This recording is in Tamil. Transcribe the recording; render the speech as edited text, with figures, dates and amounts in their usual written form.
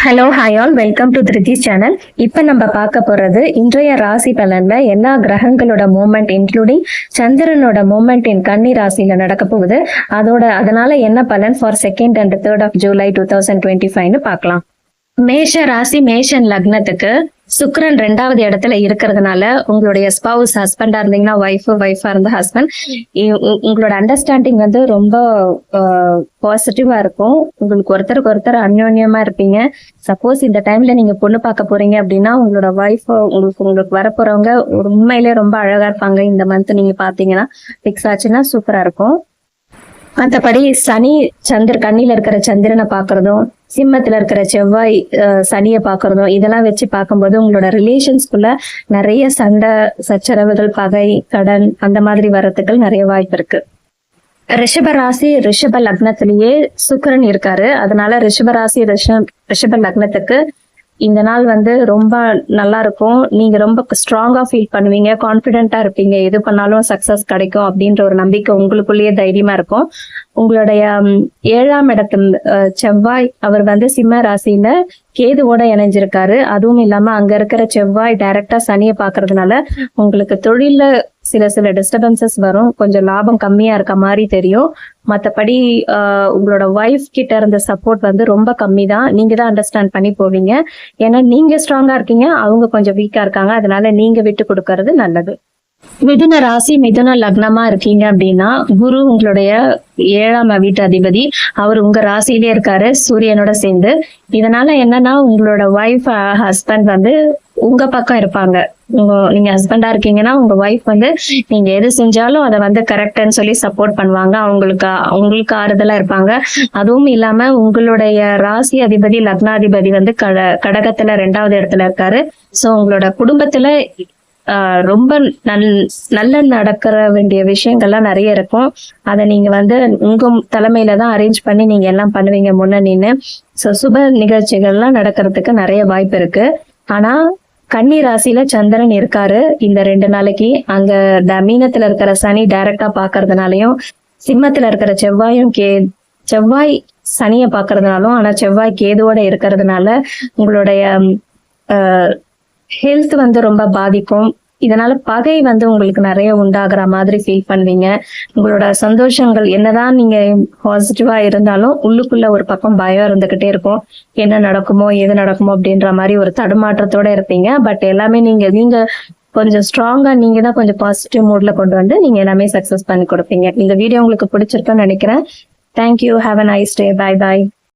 Hello hi all welcome to திருத்திஸ் சேனல். இப்போ நம்ம பார்க்க போகிறது இன்றைய ராசி பலன்ல எல்லா கிரகங்களோட மூமெண்ட் இன்க்ளூடிங் சந்திரனோட மூமெண்ட் இன் கன்னி ராசியில் நடக்க போகுது. அதனால என்ன பலன் for 2nd and 3rd of July 2025 பார்க்கலாம். மேஷ ராசி மேஷன் லக்னத்துக்கு சுக்கிரன் 2வது இடத்துல இருக்கிறதுனால உங்களுடைய ஸ்பவுஸ் ஹஸ்பண்டா இருந்தீங்கன்னா ஒய்ஃபா இருந்த ஹஸ்பண்ட் உங்களோட அண்டர்ஸ்டாண்டிங் வந்து ரொம்ப பாசிட்டிவா இருக்கும். உங்களுக்கு ஒருத்தருக்கு ஒருத்தர் அந்யோன்யமா இருப்பீங்க. சப்போஸ் இந்த டைம்ல நீங்க பொண்ணு பார்க்க போறீங்க அப்படின்னா உங்களோட ஒய்ஃப் உங்களுக்கு வரப்போறவங்க உண்மையிலே ரொம்ப அழகா இருப்பாங்க. இந்த மந்த் நீங்க பாத்தீங்கன்னா பிக்ஸ் ஆச்சுன்னா சூப்பரா இருக்கும். மற்றபடி சனி கண்ணில இருக்கிற சந்திரனை பாக்குறதும் சிம்மத்துல இருக்கிற செவ்வாய் சனியை பாக்குறதும் இதெல்லாம் வச்சு பார்க்கும்போது உங்களோட ரிலேஷன்ஸ்குள்ள நிறைய சண்டை சச்சரவுகள் பகை கடன் அந்த மாதிரி வர்றதுக்கு நிறைய வாய்ப்பு இருக்கு. ரிஷப ராசி ரிஷப லக்னத்திலேயே சுக்கிரன் இருக்காரு. அதனால ரிஷப ராசி ரிஷப லக்னத்துக்கு இந்த நாள் வந்து ரொம்ப நல்லா இருக்கும். நீங்க ரொம்ப ஸ்ட்ராங்கா ஃபீல் பண்ணுவீங்க, கான்பிடென்ட்டா இருப்பீங்க. எது பண்ணாலும் சக்சஸ் கிடைக்கும் அப்படின்ற ஒரு நம்பிக்கை உங்களுக்குள்ளேயே தைரியமா இருக்கும். உங்களுடைய 7ஆம் இடத்து செவ்வாய் அவர் வந்து சிம்ம ராசியில கேதுவோட இணைஞ்சிருக்காரு. அதுவும் இல்லாம அங்க இருக்கிற செவ்வாய் டைரக்டா சனியை பாக்குறதுனால உங்களுக்கு தொழில சில டிஸ்டர்பன்சஸ் வரும். கொஞ்சம் லாபம் கம்மியா இருக்க மாதிரி தெரியும். மற்றபடி உங்களோட ஒய்ஃப் கிட்ட இருந்த சப்போர்ட் வந்து ரொம்ப கம்மி தான். நீங்க தான் அண்டர்ஸ்டாண்ட் பண்ணி போவீங்க. ஏன்னா நீங்க ஸ்ட்ராங்கா இருக்கீங்க, அவங்க கொஞ்சம் வீக்கா இருக்காங்க. அதனால நீங்க விட்டு கொடுக்கறது நல்லது. மிதுன ராசி மிதுன லக்னமா இருக்கீங்க அப்படின்னா குரு உங்களுடைய 7ஆம் வீட்டு அதிபதி. அவர் உங்க ராசியிலே இருக்காரு சூரியனோட சேர்ந்து. இதனால என்னன்னா உங்களோட ஒய்ஃப் ஹஸ்பண்ட் வந்து உங்க பக்கம் இருப்பாங்க. நீங்க ஹஸ்பண்டா இருக்கீங்கன்னா உங்க ஒய்ஃப் வந்து நீங்க எது செஞ்சாலும் அதை வந்து கரெக்ட்னு சொல்லி சப்போர்ட் பண்ணுவாங்க. அவங்களுக்கு ஆறுதலா இருப்பாங்க. அதுவும் இல்லாம உங்களுடைய ராசி அதிபதி லக்னாதிபதி வந்து கடகத்துல 2வது இடத்துல இருக்காரு. சோ உங்களோட குடும்பத்துல ரொம்ப நல்ல நடக்கிற வேண்டிய விஷயங்கள்லாம் நிறைய இருக்கும். அதை நீங்க வந்து உங்க தலைமையில தான் அரேஞ்ச் பண்ணி நீங்க எல்லாம் பண்ணுவீங்க முன்ன நின்று. ஸோ சுப நிகழ்ச்சிகள்லாம் நடக்கிறதுக்கு நிறைய வாய்ப்பு இருக்கு. ஆனா கன்னி ராசியில சந்திரன் இருக்காரு இந்த 2 நாளைக்கு. அங்க மீனத்துல இருக்கிற சனி டைரக்டா பாக்குறதுனாலயும் சிம்மத்துல இருக்கிற செவ்வாய் சனியை பாக்குறதுனாலும் ஆனா செவ்வாய் கேதுவோட இருக்கிறதுனால உங்களுடைய ஹெல்த் வந்து ரொம்ப பாதிக்கும். இதனால பகை வந்து உங்களுக்கு நிறைய உண்டாகிற மாதிரி ஃபீல் பண்ணுவீங்க. உங்களோட சந்தோஷங்கள் என்னதான் நீங்க பாசிட்டிவா இருந்தாலும் உள்ளுக்குள்ள ஒரு பக்கம் பயம் இருந்துகிட்டே இருக்கும். என்ன நடக்குமோ எது நடக்குமோ அப்படின்ற மாதிரி ஒரு தடுமாற்றத்தோட இருப்பீங்க. பட் எல்லாமே நீங்க கொஞ்சம் ஸ்ட்ராங்கா நீங்க தான் கொஞ்சம் பாசிட்டிவ் மூட்ல கொண்டு வந்து நீங்க எல்லாமே சக்சஸ் பண்ணி கொடுப்பீங்க. இந்த வீடியோ உங்களுக்கு பிடிச்சிருக்குன்னு நினைக்கிறேன். Thank you. Have a nice day. Bye bye.